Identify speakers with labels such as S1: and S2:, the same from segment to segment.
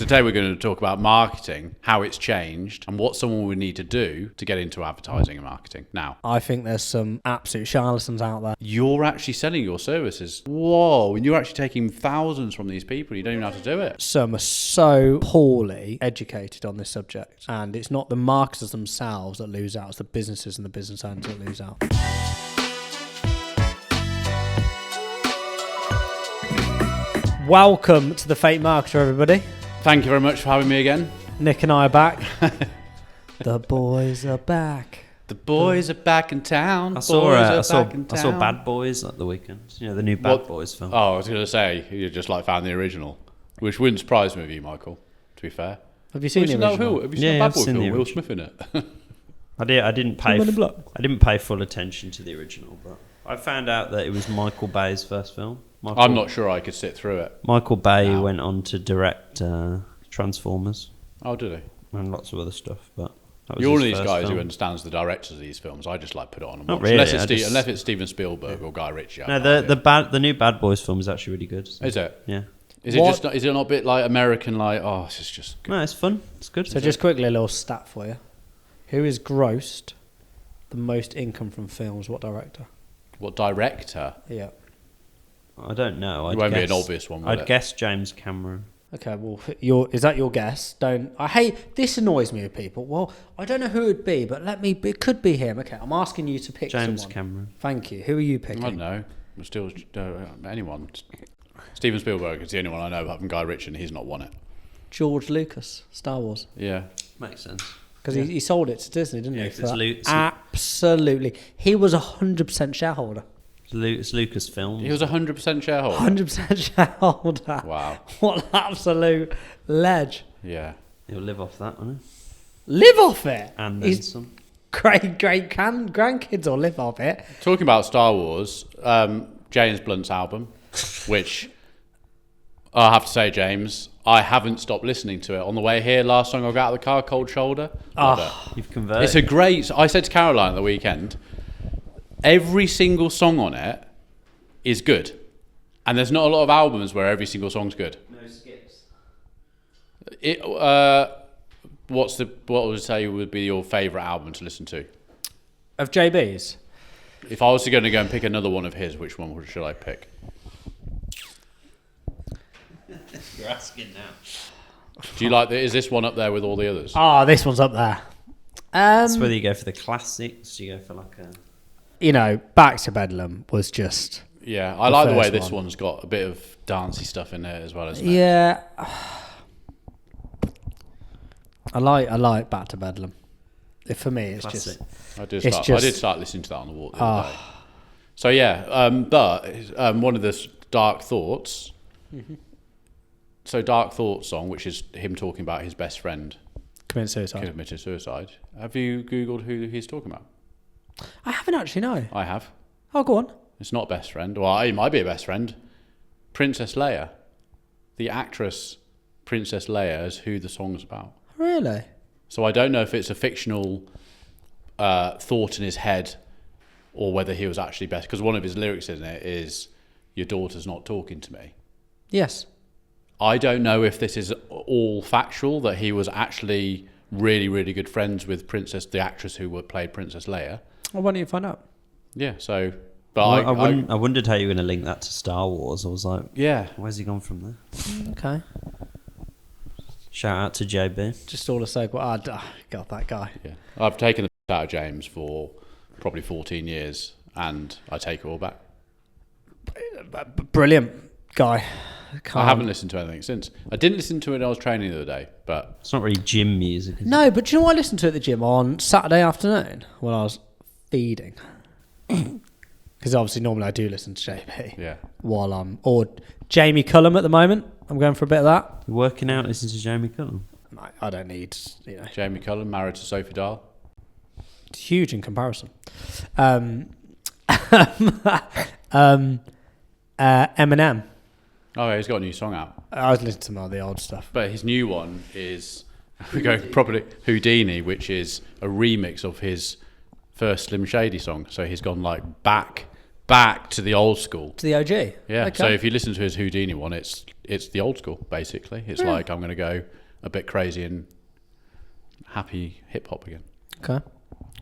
S1: today we're going to talk about marketing, how it's changed, and what someone would need to do to get into advertising and marketing. Now,
S2: I think there's some absolute charlatans out there.
S1: you're actually selling your services. Whoa, and you're actually taking thousands from these people. You don't even know how to do it.
S2: Some are so poorly educated on this subject, and it's not the marketers themselves that lose out, it's the businesses and the business owners that lose out. Welcome to the Fake Marketer, everybody.
S1: Thank you very much for having me again.
S2: Nick and I are back. The boys are back.
S1: The boys are back in town.
S3: I saw Bad Boys at the weekend. You know, the new Bad Boys film.
S1: Oh, I was going to say, you just like found the original, which wouldn't surprise me with you, Michael, to be fair.
S2: Have you seen the original?
S1: Have you seen the Bad Boy film? Will Smith in it?
S3: I didn't pay full attention to the original, but I found out that it was Michael Bay's first film.
S1: I'm not sure I could sit through it.
S3: Michael Bay went on to direct Transformers.
S1: Oh, did he?
S3: And lots of other stuff, but that was
S1: You're one of
S3: his
S1: these
S3: first
S1: guys
S3: film.
S1: who understands the directors of these films. I just like put it on and
S3: Not
S1: watch.
S3: really,
S1: Unless it's Steven Spielberg or Guy Ritchie.
S3: No, the new Bad Boys film is actually really good. So.
S1: Is it?
S3: Yeah.
S1: Is it not a bit like American? Like, oh, this is just good.
S3: No, it's fun. It's good.
S2: So just quickly, a little stat for you. Who has grossed the most income from films? What director?
S1: What director?
S2: Yeah.
S3: I don't know.
S1: It won't be an obvious one, will
S3: I'd
S1: it?
S3: guess James Cameron.
S2: Okay, well, is that your guess? I hate this. Annoys me with people. Well, I don't know who it'd be, but it could be him. Okay, I'm asking you to pick
S3: James
S2: someone.
S3: Cameron.
S2: Thank you. Who are you picking?
S1: I don't know. Still, anyone. Steven Spielberg is the only one I know apart from Guy Ritchie, and he's not won it.
S2: George Lucas, Star Wars.
S1: Yeah.
S3: Makes sense.
S2: Because he sold it to Disney, didn't
S3: Yeah,
S2: he?
S3: 'cause it's
S2: Absolutely. He was 100% shareholder.
S3: It's Lucasfilm.
S1: He was 100% shareholder.
S2: 100% shareholder.
S1: Wow.
S2: What an absolute ledge.
S1: Yeah.
S3: He'll live off that, won't he?
S2: Live off it.
S3: And then some.
S2: Great grandkids will live off it.
S1: Talking about Star Wars, James Blunt's album, which I have to say, James, I haven't stopped listening to it. On the way here, last song I got out of the car, Cold Shoulder.
S3: You've converted.
S1: It's a great... I said to Caroline at the weekend, every single song on it is good. And there's not a lot of albums where every single song's good.
S3: No skips.
S1: What would you say would be your favourite album to listen to?
S2: Of JB's?
S1: If I was going to go and pick another one of his, which one should I pick?
S3: You're asking now.
S1: Do you like is this one up there with all the others?
S2: This one's up there.
S3: It's whether you go for the classics, you go for like a...
S2: Back to Bedlam was just...
S1: Yeah, I like the way
S2: first
S1: this
S2: one.
S1: one's got a bit of dancey stuff in there as well, isn't it?
S2: Yeah. I like Back to Bedlam. For me, it's
S3: Classic.
S2: just...
S1: I did start listening to that on the walk the other day. So yeah, but one of the dark thoughts... Mm-hmm. So Dark Thoughts song, which is him talking about his best friend
S2: committed
S1: suicide. Have you Googled who he's talking about?
S2: I haven't actually, no.
S1: I have.
S2: Oh, go on.
S1: It's not best friend. Well, it might be a best friend. Princess Leia. The actress Princess Leia is who the song's about.
S2: Really?
S1: So I don't know if it's a fictional thought in his head or whether he was actually best... Because one of his lyrics in it is, "Your daughter's not talking to me."
S2: Yes.
S1: I don't know if this is all factual, that he was actually really, really good friends with the actress who played Princess Leia.
S2: Well, why don't you find out?
S1: Yeah, so... But
S3: I wondered how you were going to link that to Star Wars. I was like,
S1: yeah.
S3: Where's he gone from there?
S2: Okay.
S3: Shout out to JB.
S2: Just all to say, God, that guy.
S1: Yeah. I've taken the piss out of James for probably 14 years, and I take it all back.
S2: Brilliant guy.
S1: I haven't listened to anything since. I didn't listen to it when I was training the other day, but...
S3: It's not really gym music, is
S2: No, but do you know what I listened to at the gym on Saturday afternoon when I was feeding? Because obviously normally I do listen to JB.
S1: Yeah.
S2: While or Jamie Cullum at the moment. I'm going for a bit of that.
S3: You're working out, listening to Jamie Cullum.
S2: I don't need,
S1: Jamie Cullum, married to Sophie Dahl.
S2: It's huge in comparison. Eminem.
S1: Oh, yeah, he's got a new song out.
S2: I was listening to some of the old stuff.
S1: But his new one is, we go probably Houdini, which is a remix of his first Slim Shady song. So he's gone like back back to the old school.
S2: To the OG.
S1: Yeah.
S2: Okay.
S1: So if you listen to his Houdini one, it's the old school basically. It's like I'm going to go a bit crazy and happy hip hop again.
S2: Okay.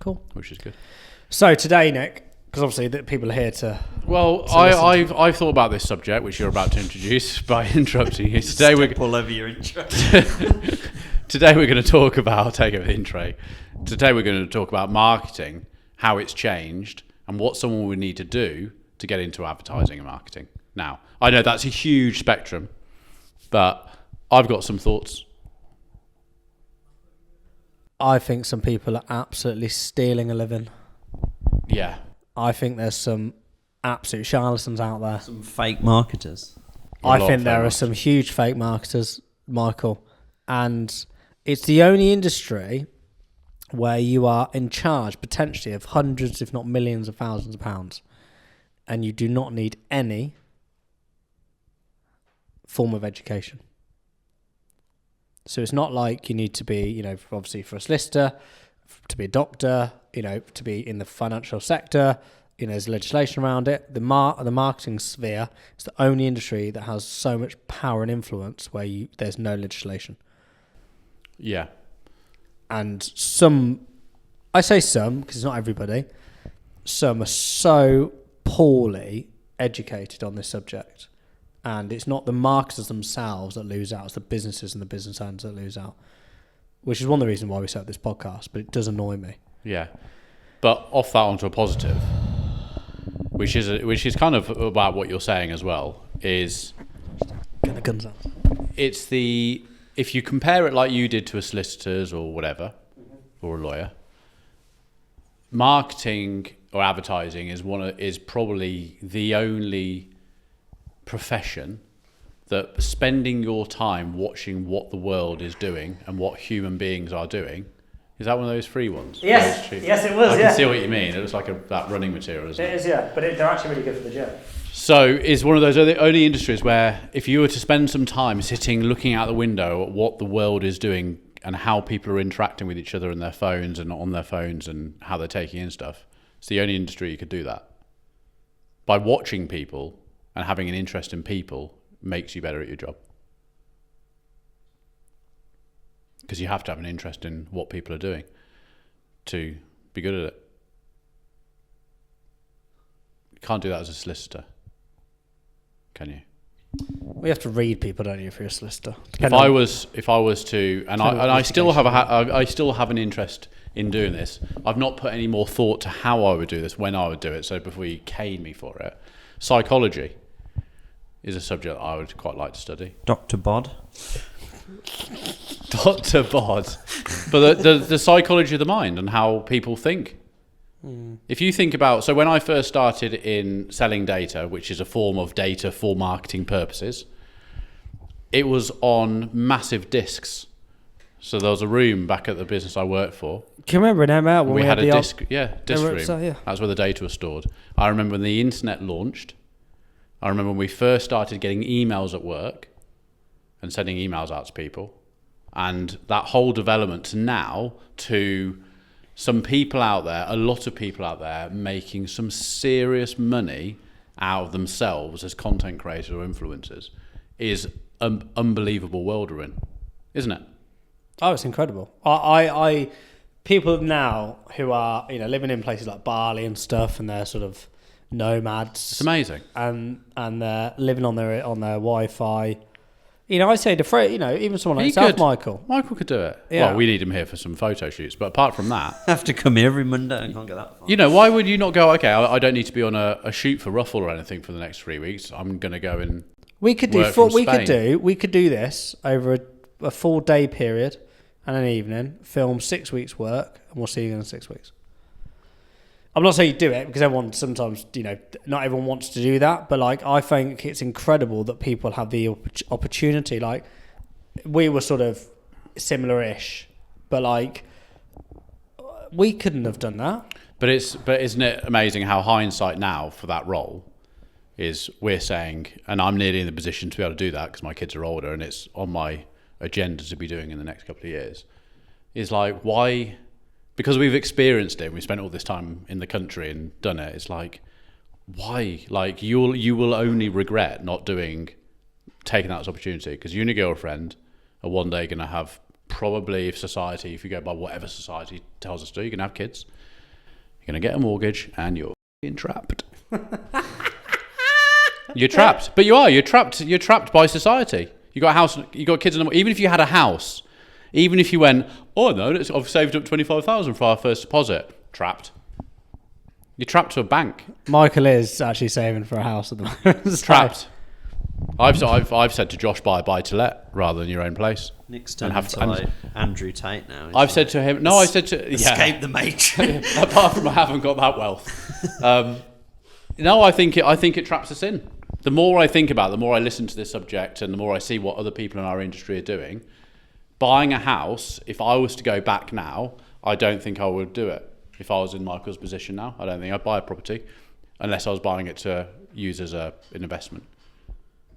S2: Cool.
S1: Which is good.
S2: So today, Nick, because obviously the people are here to.
S1: Well, I've thought about this subject, which you're about to introduce by interrupting you. Today we're
S3: all over your intro.
S1: Today we're going to talk about take over the intro. Today we're going to talk about marketing, how it's changed, and what someone would need to do to get into advertising and marketing. Now, I know that's a huge spectrum, but I've got some thoughts.
S2: I think some people are absolutely stealing a living.
S1: Yeah.
S2: I think there's some absolute charlatans out there.
S3: Some fake marketers.
S2: I think there are some huge fake marketers, Michael, and it's the only industry where you are in charge potentially of hundreds, if not millions of thousands of pounds, and you do not need any form of education. So it's not like you need to be, obviously for a solicitor, to be a doctor, to be in the financial sector. There's legislation around it. The marketing sphere is the only industry that has so much power and influence where there's no legislation.
S1: Yeah.
S2: And some, I say some because it's not everybody, some are so poorly educated on this subject. And it's not the marketers themselves that lose out, it's the businesses and the business owners that lose out, which is one of the reasons why we set up this podcast, but it does annoy me.
S1: Yeah. But off that onto a positive, which is kind of about what you're saying as well, is
S2: Get the guns out.
S1: it's if you compare it like you did to a solicitor's or whatever, or a lawyer, marketing or advertising is probably the only profession that spending your time watching what the world is doing and what human beings are doing. Is that one of those free ones?
S2: Yes, yes, it was.
S1: I can see what you mean. It looks like that running material, isn't it?
S2: It is, yeah, but they're actually really good for the gym.
S1: So it's one of those only industries where if you were to spend some time sitting looking out the window at what the world is doing and how people are interacting with each other in their phones and on their phones and how they're taking in stuff, it's the only industry you could do that. By watching people and having an interest in people makes you better at your job. Because you have to have an interest in what people are doing to be good at it. You can't do that as a solicitor, can you?
S2: We have to read people, don't you, if you're a solicitor?
S1: If I was to, and I still have an interest in doing this. I've not put any more thought to how I would do this, when I would do it. So before you cane me for it, psychology is a subject that I would quite like to study.
S3: Dr. Bod.
S1: Dr. Bod. But the psychology of the mind and how people think. If you think about, so when I first started in selling data, which is a form of data for marketing purposes, it was on massive discs. So there was a room back at the business I worked for.
S2: Can you remember in ML when
S1: we had a disc room.
S2: So, yeah.
S1: That's where the data was stored. I remember when the internet launched. I remember when we first started getting emails at work and sending emails out to people. And that whole development to now to some people out there, a lot of people out there making some serious money out of themselves as content creators or influencers is an unbelievable world we're in, isn't it?
S2: Oh, it's incredible. I people now who are living in places like Bali and stuff, and they're sort of nomads.
S1: It's amazing,
S2: and they're living on their Wi-Fi. I say even someone like yourself, Michael.
S1: Michael could do it.
S2: Yeah.
S1: Well, we need him here for some photo shoots, but apart from that,
S3: I have to come here every Monday. I can't get that far.
S1: Why would you not go? Okay, I don't need to be on a shoot for Ruffle or anything for the next 3 weeks. I'm going to go and
S2: we could do this over a full day period and an evening. Film 6 weeks work, and we'll see you in 6 weeks. I'm not saying you do it because everyone sometimes, not everyone wants to do that. But I think it's incredible that people have the opportunity. Like, we were sort of similar-ish, but we couldn't have done that.
S1: But isn't it amazing how hindsight now for that role is we're saying, and I'm nearly in the position to be able to do that because my kids are older and it's on my agenda to be doing in the next couple of years, is why? Because we've experienced it and we spent all this time in the country and done it, it's why? Like you will only regret not taking that as opportunity, because you and your girlfriend are one day going to have, probably, if you go by whatever society tells us to, you're going to have kids, you're going to get a mortgage, and you're being trapped. You're trapped, but you're trapped by society. You got a house, you got kids, even if you had a house, even if you went, oh no, I've saved up 25,000 for our first deposit, trapped. You're trapped to a bank.
S2: Michael is actually saving for a house at the moment.
S1: Trapped. I've said to Josh, buy to let rather than your own place.
S3: Nick's turned into like Andrew Tate now.
S1: Said to him,
S3: escape the matrix.
S1: Apart from I haven't got that wealth. No, I think it traps us in. The more I think about it, the more I listen to this subject, and the more I see what other people in our industry are doing. Buying a house, if I was to go back now, I don't think I would do it. If I was in Michael's position now, I don't think I'd buy a property unless I was buying it to use as an investment.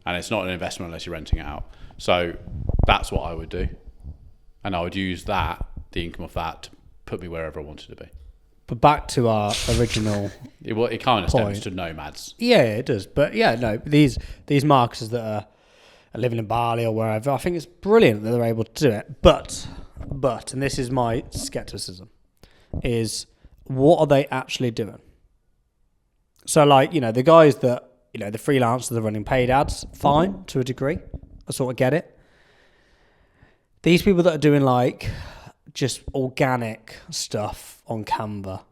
S1: And it's not an investment unless you're renting it out. So that's what I would do. And I would use the income of that, to put me wherever I wanted to be.
S2: But back to our original
S1: it kind of stems to nomads.
S2: Yeah, it does. But yeah, no, these marketers that are living in Bali or wherever, I think it's brilliant that they're able to do it. But, and this is my skepticism, is what are they actually doing? So like, the guys that, the freelancers that are running paid ads, fine, to a degree. I sort of get it. These people that are doing like just organic stuff on Canva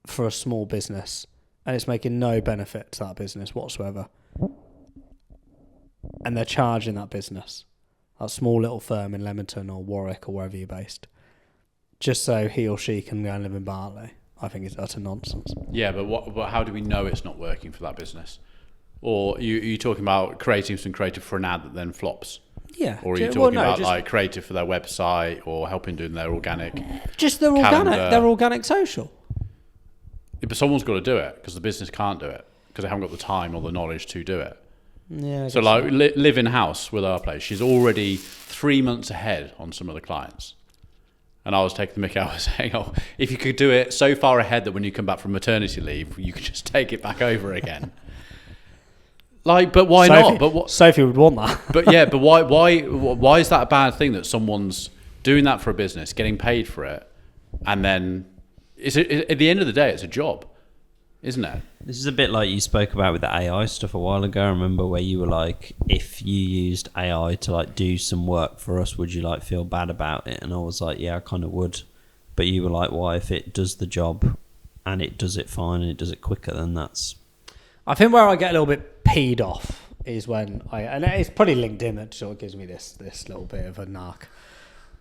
S2: for a small business, and it's making no benefit to that business whatsoever, and they're charging that business, that small little firm in Leamington or Warwick or wherever you're based, just so he or she can go and live in Bali, I think it's utter nonsense.
S1: Yeah, but how do we know it's not working for that business? Or you talking about creating some creative for an ad that then flops?
S2: Yeah.
S1: Or are you talking about like creative for their website, or helping doing their organic?
S2: Just their organic social.
S1: Yeah, but someone's got to do it, because the business can't do it, because they haven't got the time or the knowledge to do it.
S2: Yeah.
S1: So like live in house with our place, she's already 3 months ahead on some of the clients. And I was taking the mickey out, saying, "Oh, if you could do it so far ahead that when you come back from maternity leave, you could just take it back over again." Like, but why not? But what
S2: Sophie would want that.
S1: But yeah, but why is that a bad thing, that someone's doing that for a business, getting paid for it, and then at the end of the day, it's a job, isn't it?
S3: This is a bit like you spoke about with the AI stuff a while ago. I remember where you were like, if you used AI to like do some work for us, would you like feel bad about it? And I was like, yeah, I kind of would. But you were like, why? If it does the job and it does it fine and it does it quicker, then that's...
S2: I think where I get a little bit peed off is when and it's probably LinkedIn that sort of gives me this little bit of a narc,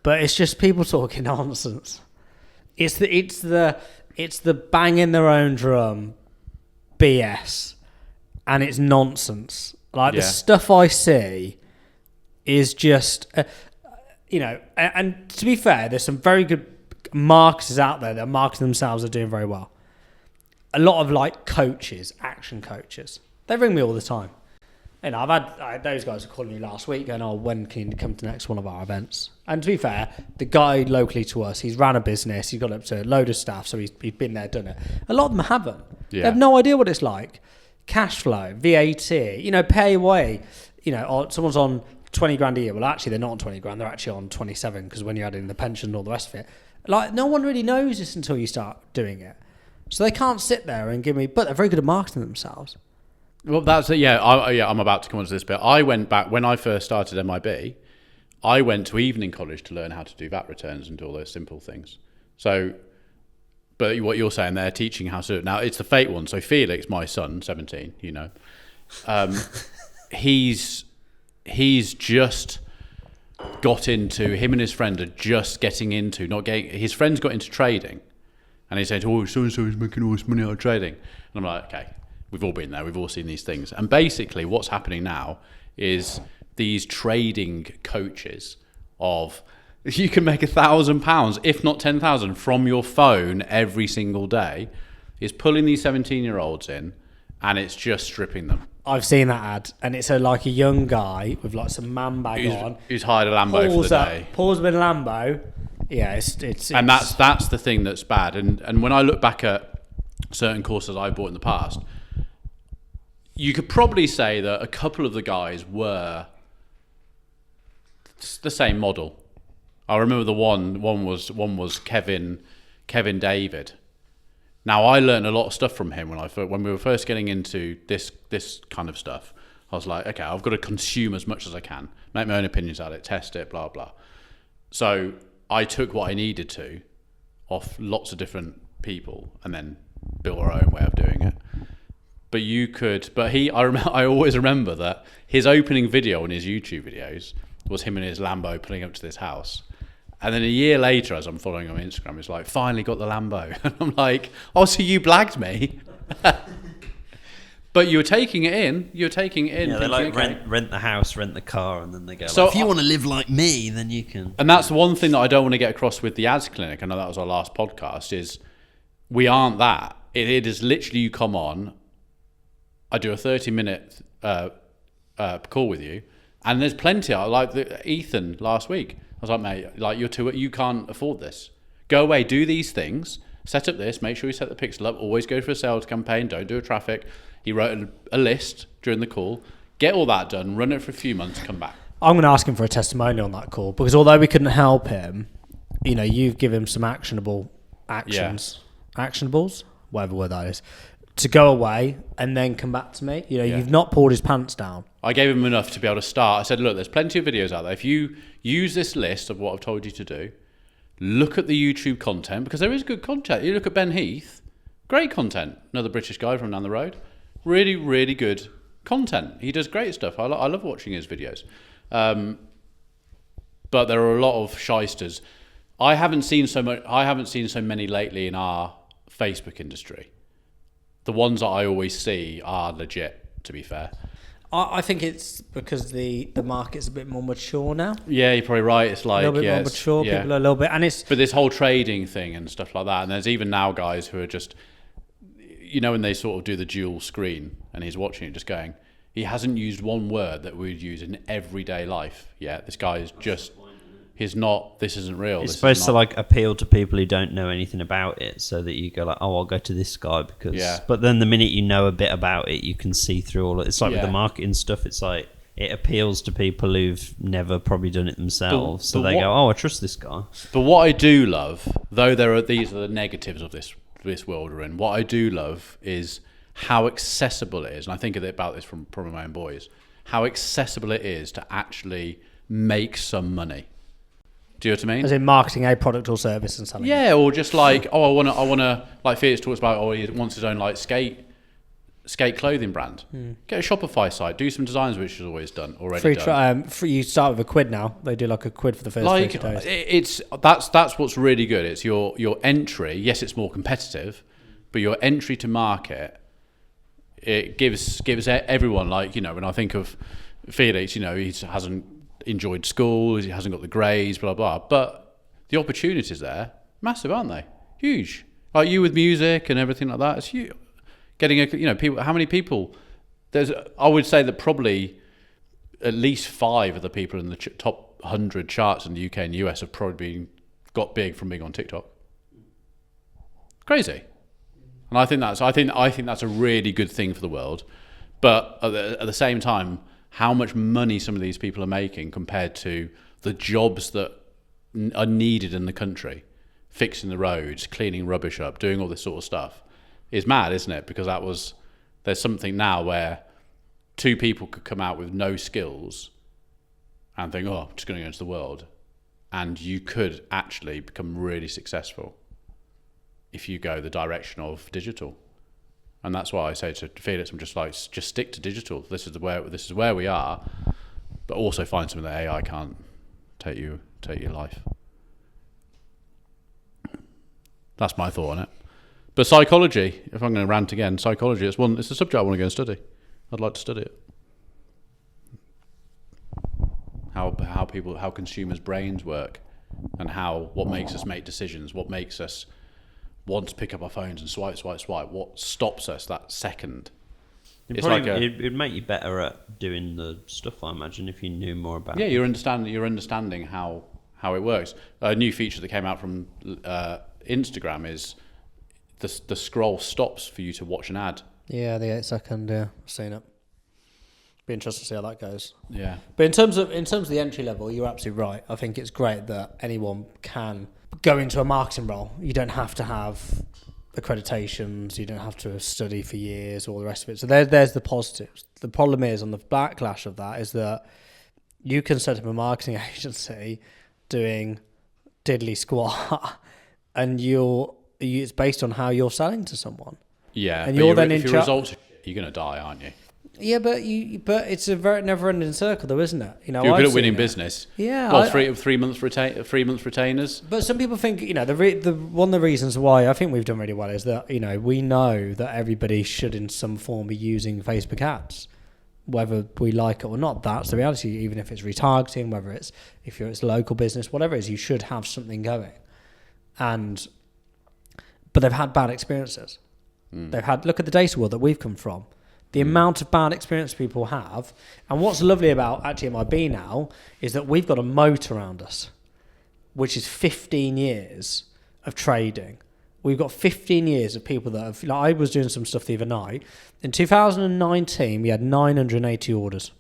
S2: but it's just people talking nonsense. It's the banging their own drum BS, and it's nonsense. Like the stuff I see is just and to be fair, there's some very good marketers out there that are marketing themselves, are doing very well. A lot of like coaches, action coaches, they ring me all the time. I've had those guys were calling me last week going, "Oh, when can you come to next one of our events?" And to be fair, the guy locally to us, he's ran a business, he's got up to a load of staff, so he's been there, done it. A lot of them haven't. Yeah. They have no idea what it's like. Cash flow, VAT, pay away. Or someone's on 20 grand a year. Well, actually, they're not on 20 grand. They're actually on 27, because when you add in the pension and all the rest of it, like no one really knows this until you start doing it. So they can't sit there and give me, but they're very good at marketing themselves.
S1: Well, that's it. Yeah, I'm about to come on to this bit. I went back when I first started MIB. I went to evening college to learn how to do VAT returns and do all those simple things. So, but what you're saying, they're teaching how to do it. Now, it's the fake one. So Felix, my son, 17, he's just got into, him and his friend are just getting into, his friends got into trading. And he said, "Oh, so-and-so is making all this money out of trading." And I'm like, okay, we've all been there. We've all seen these things. And basically what's happening now is these trading coaches you can make £1,000, if not 10,000, from your phone every single day, is pulling these 17-year-olds in, and it's just stripping them.
S2: I've seen that ad, and it's like a young guy with like some man bag on.
S1: Who's hired a Lambo for the day.
S2: Pulls up in a Lambo. Yeah, it's
S1: and that's the thing that's bad. And when I look back at certain courses I bought in the past, you could probably say that a couple of the guys were the same model. I remember the one was Kevin David. Now, I learned a lot of stuff from him when we were first getting into this kind of stuff. I was like, okay, I've got to consume as much as I can, make my own opinions out of it, test it, blah blah. So I took what I needed to off lots of different people, and then built our own way of doing it. But I always remember that his opening video on his YouTube videos was him in his Lambo pulling up to this house. And then a year later, as I'm following him on Instagram, it's like, finally got the Lambo. And I'm like, oh, so you blagged me? But you were taking it in. Yeah,
S3: they like rent the house, rent the car, and then they go, so if you want to live like me, then you can.
S1: And that's one thing that I don't want to get across with the ads clinic. I know that was our last podcast, is we aren't that. It is literally you come on, I do a 30-minute call with you, and there's plenty. Like Ethan last week. I was like, mate, like you can't afford this. Go away, do these things, set up this, make sure you set the pixel up, always go for a sales campaign, don't do a traffic. He wrote a list during the call, get all that done, run it for a few months, come back.
S2: I'm going to ask him for a testimonial on that call, because although we couldn't help him, you've given him some actionables, whatever word that is, to go away and then come back to me. You've not pulled his pants down.
S1: I gave him enough to be able to start. I said, look, there's plenty of videos out there. If you use this list of what I've told you to do, look at the YouTube content, because there is good content. You look at Ben Heath, great content. Another British guy from down the road. Really, really good content. He does great stuff. I love watching his videos. But there are a lot of shysters. I haven't seen so many lately in our Facebook industry. The ones that I always see are legit, to be fair.
S2: I think it's because the market's a bit more mature now.
S1: Yeah, you're probably right. It's like
S2: a little bit more mature. Yeah. People are a little bit, and it's.
S1: But this whole trading thing and stuff like that, and there's even now guys who are just, when they sort of do the dual screen, and he's watching it, just going, he hasn't used one word that we'd use in everyday life yet. This guy is just. He's not. This isn't real.
S3: It's supposed to like appeal to people who don't know anything about it, so that you go like, oh, I'll go to this guy because. Yeah. But then the minute you know a bit about it, you can see through all it. It's like with the marketing stuff. It's like it appeals to people who've never probably done it themselves, so they go, oh, I trust this guy.
S1: But what I do love, though, these are the negatives of this world we're in. What I do love is how accessible it is, and I think about this from my own boys. How accessible it is to actually make some money. Do you know what I mean?
S2: As in marketing a product or service and selling.
S1: Yeah, or just like, I want to, like Felix talks about, he wants his own like skate clothing brand. Get a Shopify site, do some designs, which is always done already.
S2: You start with £1 now. They do like £1 for the first 30 days.
S1: That's what's really good. It's your entry. Yes, it's more competitive, but your entry to market, it gives everyone, like, when I think of Felix, he hasn't enjoyed school, he hasn't got the grades, blah blah, but the opportunities there, massive, aren't they? Huge. Like you with music and everything like that, it's huge. Getting people, how many people? I would say that probably at least 5 of the people in the top 100 charts in the UK and US have probably got big from being on TikTok. Crazy. And I think that's a really good thing for the world, but at the same time, how much money some of these people are making compared to the jobs that are needed in the country, fixing the roads, cleaning rubbish up, doing all this sort of stuff, is mad, isn't it? Because there's something now where 2 people could come out with no skills and think, oh, I'm just going to go into the world. And you could actually become really successful if you go the direction of digital. And that's why I say to Felix, I'm just like, just stick to digital. This is where we are, but also find something that AI can't take your life. That's my thought on it. But psychology, if I'm going to rant again, psychology, it's a subject I want to go and study. I'd like to study it. How consumers' brains work, and what makes us make decisions, what makes us want to pick up our phones and swipe. What stops us that second?
S3: It'd make you better at doing the stuff, I imagine, if you knew more about it.
S1: Yeah, you're understanding how it works. A new feature that came out from Instagram is the scroll stops for you to watch an ad.
S2: Yeah, the 8 second, I've seen it. Be interested to see how that goes.
S1: Yeah.
S2: But in terms of the entry level, you're absolutely right. I think it's great that anyone can go into a marketing role. You don't have to have accreditations. You don't have to study for years, all the rest of it. So there's the positives. The problem is, on the backlash of that, is that you can set up a marketing agency doing diddly squat, and it's based on how you're selling to someone.
S1: Yeah.
S2: And you're then
S1: if your results, you're going to die, aren't you?
S2: Yeah, but it's a very never-ending circle, though, isn't it? You know,
S1: if you're good
S2: I've
S1: at winning
S2: seen it.
S1: business.
S2: Yeah.
S1: Well, 3 months retainers.
S2: But some people think, you know, the one of the reasons why I think we've done really well is that, you know, we know that everybody should in some form be using Facebook ads, whether we like it or not. That's the reality. Even if it's retargeting, whether it's it's local business, whatever it is, you should have something going. But they've had bad experiences. They've had, look at the data world that we've come from. The amount of bad experience people have. And what's lovely about actually MIB now is that we've got a moat around us, which is 15 years of trading. We've got 15 years of people that have, like, I was doing some stuff the other night. In 2019, we had 980 orders.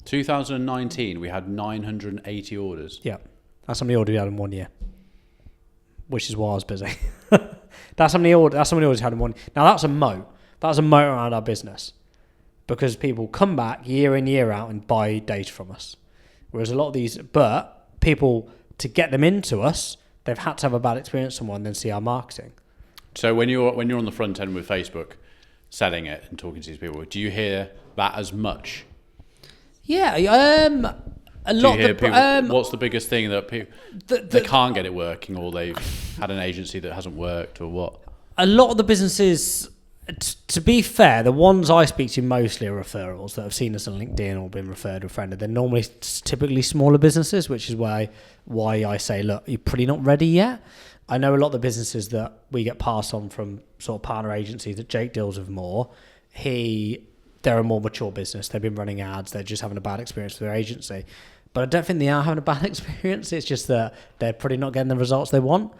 S1: 2019, we had 980 orders.
S2: Yeah. That's how many orders we had in 1 year, which is why I was busy. That's how many orders we had in 1 year. Now, that's a moat. That's a moat around our business, because people come back year in, year out and buy data from us. Whereas a lot of these, but people, to get them into us, they've had to have a bad experience somewhere and then see our marketing.
S1: So when you're on the front end with Facebook, selling it and talking to these people, do you hear that as much?
S2: Yeah, a lot.
S1: Do you hear people, what's the biggest thing that people they can't get it working, or they've had an agency that hasn't worked, or what?
S2: A lot of the businesses, to be fair, the ones I speak to mostly are referrals that have seen us on LinkedIn or been referred or friended. They're normally typically smaller businesses, which is why I say, look, you're pretty not ready yet. I know a lot of the businesses that we get passed on from sort of partner agencies that Jake deals with more, they're a more mature business. They've been running ads. They're just having a bad experience with their agency. But I don't think they are having a bad experience. It's just that they're probably not getting the results they want.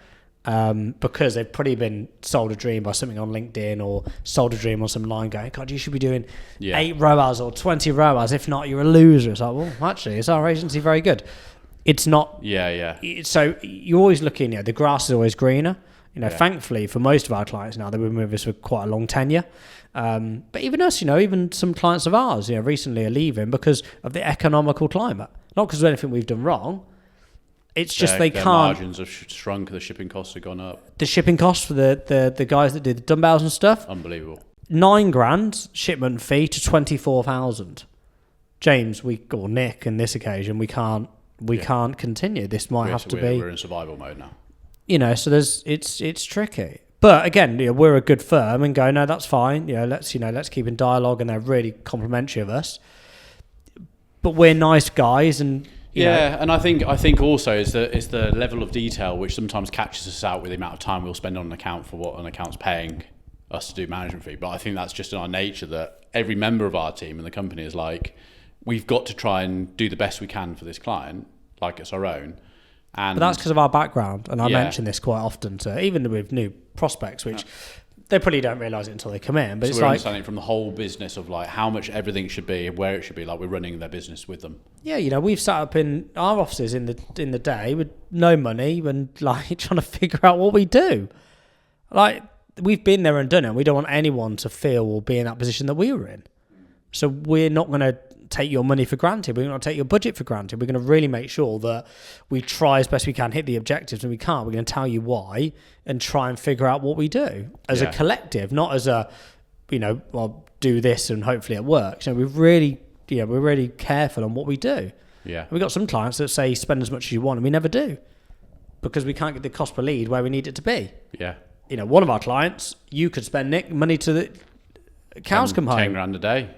S2: Because they've probably been sold a dream by something on LinkedIn, or sold a dream on some line going, God, you should be doing 8 ROAS or 20 ROAS. If not, you're a loser. It's like, well, actually, is our agency very good? It's not. Yeah. So you're always looking, the grass is always greener. Thankfully for most of our clients now, they've been with us for quite a long tenure. But even us, even some clients of ours, recently are leaving because of the economical climate. Not because of anything we've done wrong. It's just they
S1: their
S2: can't.
S1: Margins have shrunk. The shipping costs have gone up.
S2: The shipping costs for the guys that do the dumbbells and stuff.
S1: Unbelievable.
S2: $9,000 shipment fee to 24,000. James, or Nick, in this occasion, we can't continue. This might have to be.
S1: We're in survival mode now.
S2: So it's tricky. But again, we're a good firm and go, no, that's fine. Let's keep in dialogue, and they're really complimentary of us. But we're nice guys, and.
S1: And I think also is the level of detail which sometimes catches us out with the amount of time we'll spend on an account for what an account's paying us to do management fee. But I think that's just in our nature, that every member of our team in the company is like, we've got to try and do the best we can for this client, like it's our own. But
S2: that's because of our background, and I mention this quite often to even with new prospects, which they probably don't realise it until they come in. But
S1: so we're understanding it from the whole business of like how much everything should be, where it should be. Like we're running their business with them. Yeah,
S2: we've sat up in our offices in the day with no money and like trying to figure out what we do. Like we've been there and done it. We don't want anyone to feel or be in that position that we were in. So we're not going to take your money for granted. We're not going to take your budget for granted. We're going to really make sure that we try as best we can hit the objectives, and we can't. We're going to tell you why and try and figure out what we do as a collective, not as a, I'll do this and hopefully it works. We're really careful on what we do.
S1: Yeah.
S2: We've got some clients that say spend as much as you want, and we never do because we can't get the cost per lead where we need it to be.
S1: Yeah.
S2: One of our clients, you could spend money to the cows come home.
S1: 10 grand a day.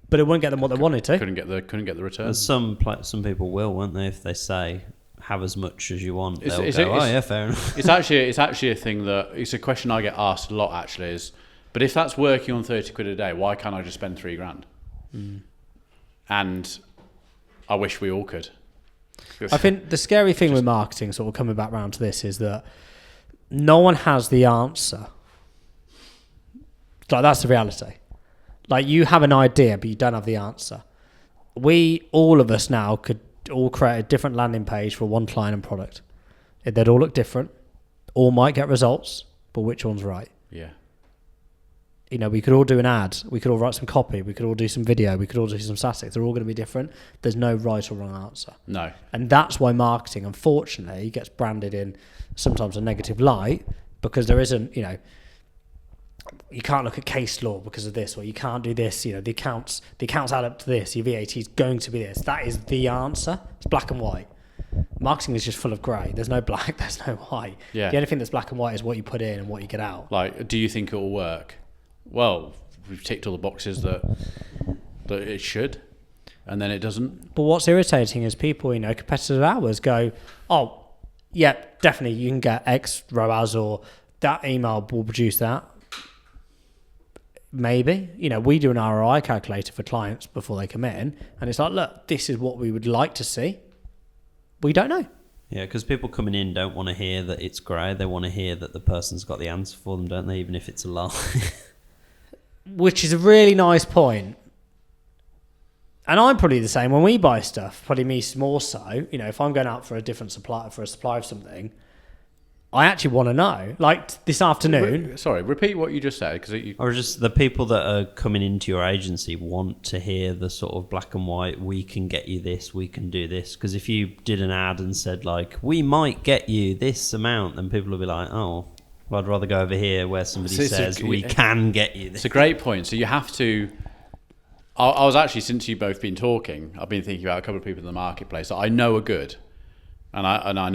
S2: But it wouldn't get them what they wanted to.
S1: Couldn't get the return.
S3: And some people will, won't they? If they say have as much as you want, they'll go, fair enough.
S1: It's actually a thing that it's a question I get asked a lot. Actually, is but if that's working on 30 quid a day, why can't I just spend $3,000? And I wish we all could.
S2: I think the scary thing with marketing, sort of coming back round to this, is that no one has the answer. Like that's the reality. Like, you have an idea, but you don't have the answer. All of us now could all create a different landing page for one client and product. They'd all look different. All might get results, but which one's right?
S1: Yeah.
S2: You know, we could all do an ad. We could all write some copy. We could all do some video. We could all do some statics. They're all going to be different. There's no right or wrong answer.
S1: No.
S2: And that's why marketing, unfortunately, gets branded in sometimes a negative light, because there isn't, you know, you can't look at case law because of this, or you can't do this. You know, the accounts add up to this. Your VAT is going to be this. That is the answer. It's black and white. Marketing is just full of grey. There's no black. There's no white.
S1: Yeah.
S2: The only thing that's black and white is what you put in and what you get out.
S1: Like, do you think it will work? Well, we've ticked all the boxes that it should, and then it doesn't.
S2: But what's irritating is people, you know, competitors of ours go, oh, yeah, definitely you can get X ROAS, or that email will produce that. Maybe, you know, we do an ROI calculator for clients before they come in, and it's like, look, this is what we would like to see. We don't know.
S3: Yeah, because people coming in don't want to hear that it's grey. They want to hear that the person's got the answer for them, don't they? Even if it's a lie.
S2: Which is a really nice point. And I'm probably the same when we buy stuff. Probably me more so. You know, if I'm going out for a different supplier, for a supply of something, I actually want to know. Like this afternoon.
S1: Sorry, repeat what you just said.
S3: Or just the people that are coming into your agency want to hear the sort of black and white, we can get you this, we can do this. Because if you did an ad and said, like, we might get you this amount, then people will be like, oh, well, I'd rather go over here where somebody says, we can get you this.
S1: It's a great point. So you have to... I was actually, since you've both been talking, I've been thinking about a couple of people in the marketplace that I know are good. And I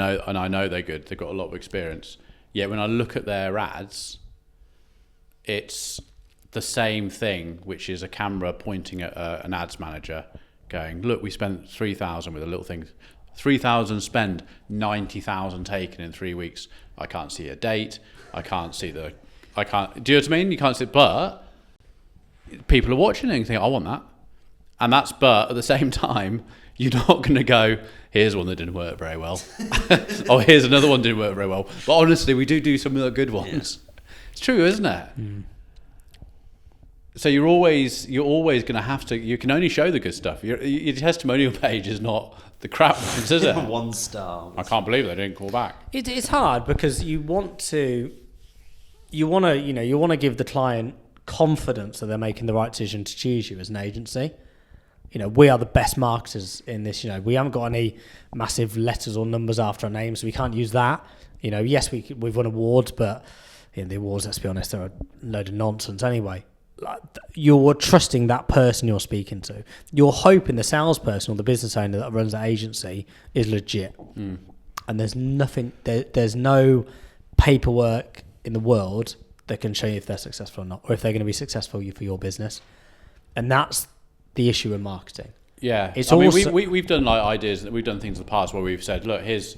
S1: know they're good. They've got a lot of experience. Yet when I look at their ads, it's the same thing, which is a camera pointing at an ads manager, going, "Look, we spent 3,000 with a little thing, 3,000 spend, 90,000 taken in 3 weeks. I can't see a date. I can't see the. I can't. Do you know what I mean? You can't see, but people are watching it and think, I want that, and that's. But at the same time, you're not going to go, here's one that didn't work very well. Oh, here's another one that didn't work very well. But honestly, we do some of the good ones. Yeah. It's true, isn't it? Mm. So you're always going to have to. You can only show the good stuff. Your testimonial page is not the crap ones, is it?
S3: 1 star.
S1: I can't believe they didn't call back.
S2: It's hard because you want to give the client confidence that they're making the right decision to choose you as an agency. You know, we are the best marketers in this. You know, we haven't got any massive letters or numbers after our names, so we can't use that. You know, yes, we've won awards, but you know, the awards, let's be honest, they're a load of nonsense anyway. Like, you're trusting that person you're speaking to. You're hoping the salesperson or the business owner that runs the agency is legit. Mm. And there's nothing, there's no paperwork in the world that can show you if they're successful or not, or if they're going to be successful for your business. And that's the issue in marketing.
S1: Yeah, I mean, we've done like ideas, we've done things in the past where we've said, look, here's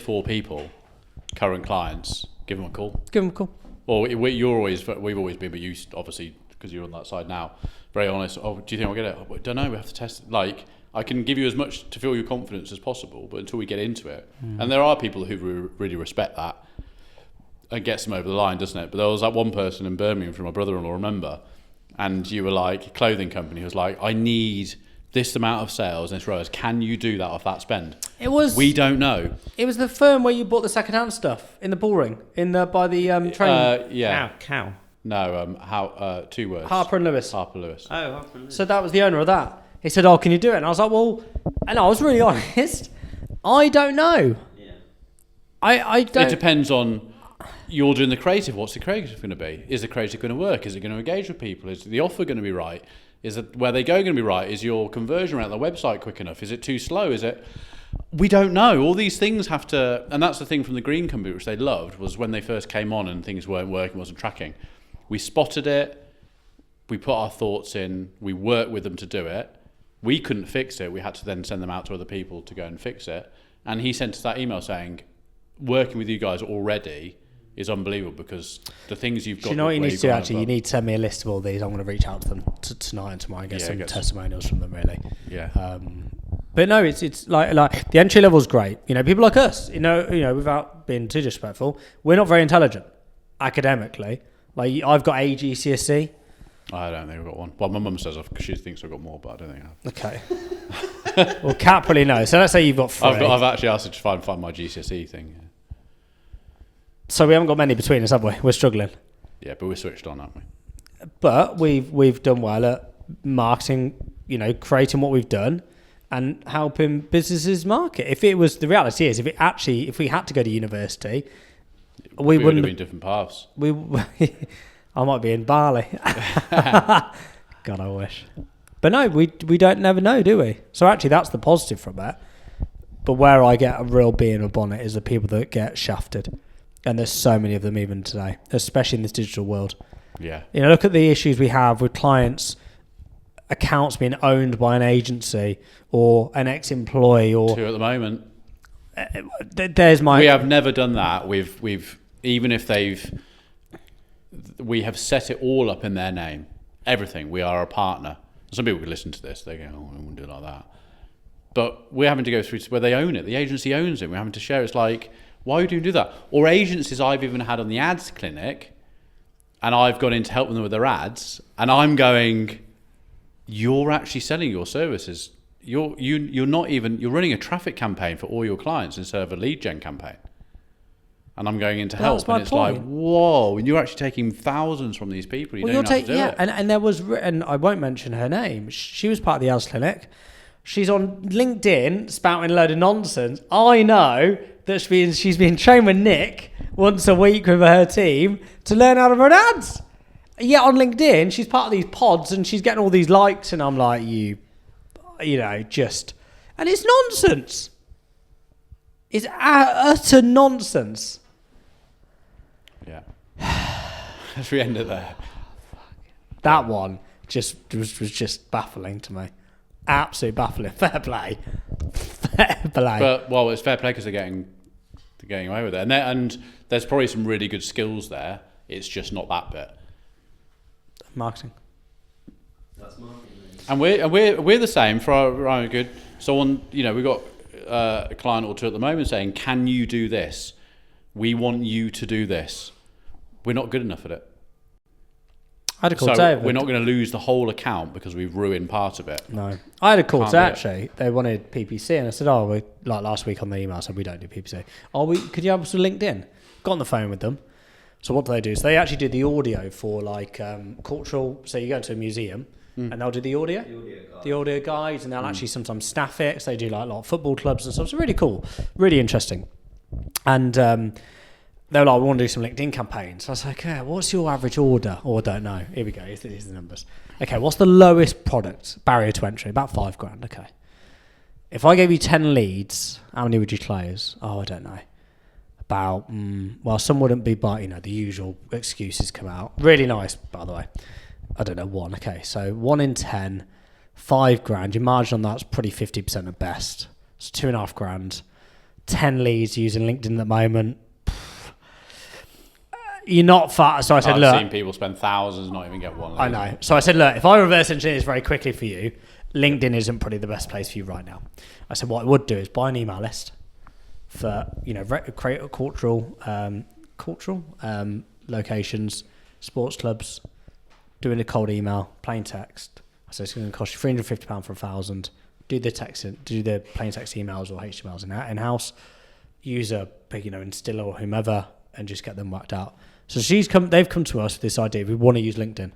S1: 4 people, current clients, give them a call. Or we've always been, but you obviously, because you're on that side now, very honest. Oh, do you think I'll get it? I don't know. We have to test it. Like, I can give you as much to feel your confidence as possible, but until we get into it, and there are people who really respect that, it gets them over the line, doesn't it? But there was that one person in Birmingham from my brother-in-law, remember? And you were like, clothing company was like, I need this amount of sales in this ROAS. Can you do that off that spend? We don't know.
S2: It was the firm where you bought the second-hand stuff in the bullring, by the train.
S1: Yeah.
S3: Cow.
S1: No, 2 words.
S2: Harper and Lewis.
S1: Harper Lewis.
S3: Oh, Harper and Lewis.
S2: So that was the owner of that. He said, oh, can you do it? And I was like, well, and I was really honest. I don't know.
S3: Yeah.
S2: I don't.
S1: It depends on... You're doing the creative. What's the creative going to be? Is the creative going to work? Is it going to engage with people? Is the offer going to be right? Is it where they go going to be right? Is your conversion rate on the website quick enough? Is it too slow? Is it? We don't know. All these things have to, and that's the thing from the green company, which they loved, was when they first came on and things weren't working, wasn't tracking. We spotted it. We put our thoughts in. We worked with them to do it. We couldn't fix it. We had to then send them out to other people to go and fix it. And he sent us that email saying, working with you guys already is unbelievable because the things you've got...
S2: Do you know what you need to do, actually? You need to send me a list of all these. I'm going to reach out to them tonight and tomorrow and get some testimonials from them, really.
S1: Yeah.
S2: But no, it's like the entry level is great. You know, people like us, you know, without being too disrespectful, we're not very intelligent academically. Like, I've got AGCSE.
S1: I don't think I've got one. Well, my mum says she thinks I've got more, but I don't think I have.
S2: Okay. Well, Kat probably knows. So let's say you've got 3.
S1: I've actually asked her to try and find my GCSE thing.
S2: So we haven't got many between us, have we? We're struggling.
S1: Yeah, but we're switched on, aren't we?
S2: But we've done well at marketing, creating what we've done and helping businesses market. If it was, the reality is, if we had to go to university, we
S1: would
S2: wouldn't
S1: have been different paths.
S2: I might be in Bali. God, I wish. But no, we don't never know, do we? So actually, that's the positive from that. But where I get a real bee in a bonnet is the people that get shafted. And there's so many of them even today, especially in this digital world.
S1: Yeah.
S2: Look at the issues we have with clients, accounts being owned by an agency or an ex-employee or...
S1: 2 at the moment.
S2: We
S1: have never done that. We've even if we have set it all up in their name. Everything. We are a partner. Some people could listen to this. They go, "Oh, I wouldn't do it like that." But we're having to go through to where they own it. The agency owns it. We're having to share. It's like, why would you do that? Or agencies I've even had on the ads clinic, and I've gone in to help them with their ads, and I'm going, you're actually selling your services. You're running a traffic campaign for all your clients instead of a lead gen campaign. And I'm going in to help, and it's like, whoa! And you're actually taking thousands from these people. You don't have to do it.
S2: And there was, and I won't mention her name. She was part of the ads clinic. She's on LinkedIn spouting a load of nonsense. I know that she's been trained with Nick once a week with her team to learn how to run ads. Yet on LinkedIn, she's part of these pods and she's getting all these likes, and I'm like, and it's nonsense. It's utter nonsense.
S1: Yeah. As we end it there.
S2: That one was just baffling to me. Absolutely baffling. Fair play.
S1: But it's fair play because they're getting away with it, and there's probably some really good skills there. It's just not that bit.
S2: Marketing.
S3: That's marketing.
S1: And we're the same for our own good. Someone, we've got a client or 2 at the moment saying, "Can you do this? We want you to do this." We're not good enough at it.
S2: I had a call
S1: so we're not going to lose the whole account because we've ruined part of it.
S2: No. I had a call actually. They wanted PPC, and I said, we like last week on the email, I said we don't do PPC. Could you help us with LinkedIn? Got on the phone with them. So what do? So they actually do the audio for like cultural. So you go to a museum and they'll do the audio guides, and they'll actually sometimes staff it. So they do like a lot of football clubs and stuff. It's really cool, really interesting. And they were like, we want to do some LinkedIn campaigns. So I was like, okay, what's your average order? I don't know. Here we go. Here's the numbers. Okay, what's the lowest product barrier to entry? About $5,000. Okay. If I gave you 10 leads, how many would you close? I don't know. About, some wouldn't be, but the usual excuses come out. Really nice, by the way. I don't know, 1. Okay, so 1 in 10, $5,000. Your margin on that's probably 50% at best. It's $2,500. 10 leads using LinkedIn at the moment. You're not far. So I said,
S1: I've seen people spend thousands and not even get one lead.
S2: I know. So I said, look, if I reverse engineer this very quickly for you, LinkedIn isn't probably the best place for you right now. I said, what I would do is buy an email list for, create a cultural locations, sports clubs, doing a cold email, plain text. I said, it's going to cost you £350 for 1,000. Do the plain text emails or HTMLs in-house. Use a big, Instiller or whomever, and just get them whacked out. So they've come to us with this idea. We want to use LinkedIn.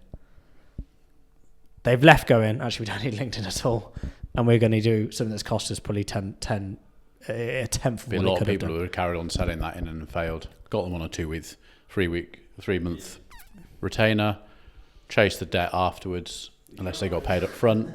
S2: They've left going, actually, we don't need LinkedIn at all. And we're going to do something that's cost us probably a tenth of what it could have done.
S1: A lot of people who have carried on selling that in and failed. Got them on a 3-month retainer, chased the debt afterwards, unless they got paid up front.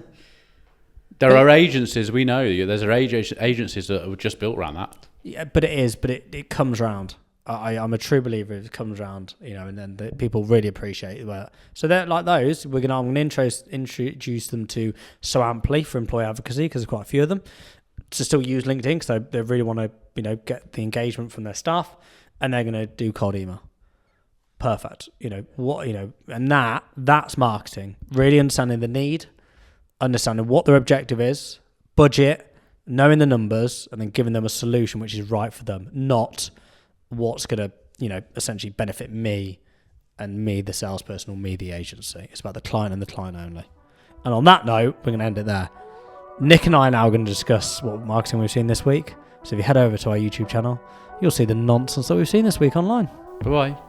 S1: There are agencies, we know, there's agencies that are just built around that.
S2: Yeah, but it comes round. I'm a true believer it comes around, and then people really appreciate it. So they're like those. I'm going to introduce them to So Amply for employee advocacy, because there's quite a few of them, to still use LinkedIn because they really want to, get the engagement from their staff, and they're going to do cold email. Perfect. And that's marketing. Really understanding the need, understanding what their objective is, budget, knowing the numbers, and then giving them a solution which is right for them, not what's going to, essentially benefit me and me, the salesperson, or me, the agency. It's about the client and the client only. And on that note, we're going to end it there. Nick and I are now going to discuss what marketing we've seen this week. So if you head over to our YouTube channel, you'll see the nonsense that we've seen this week online.
S1: Bye-bye.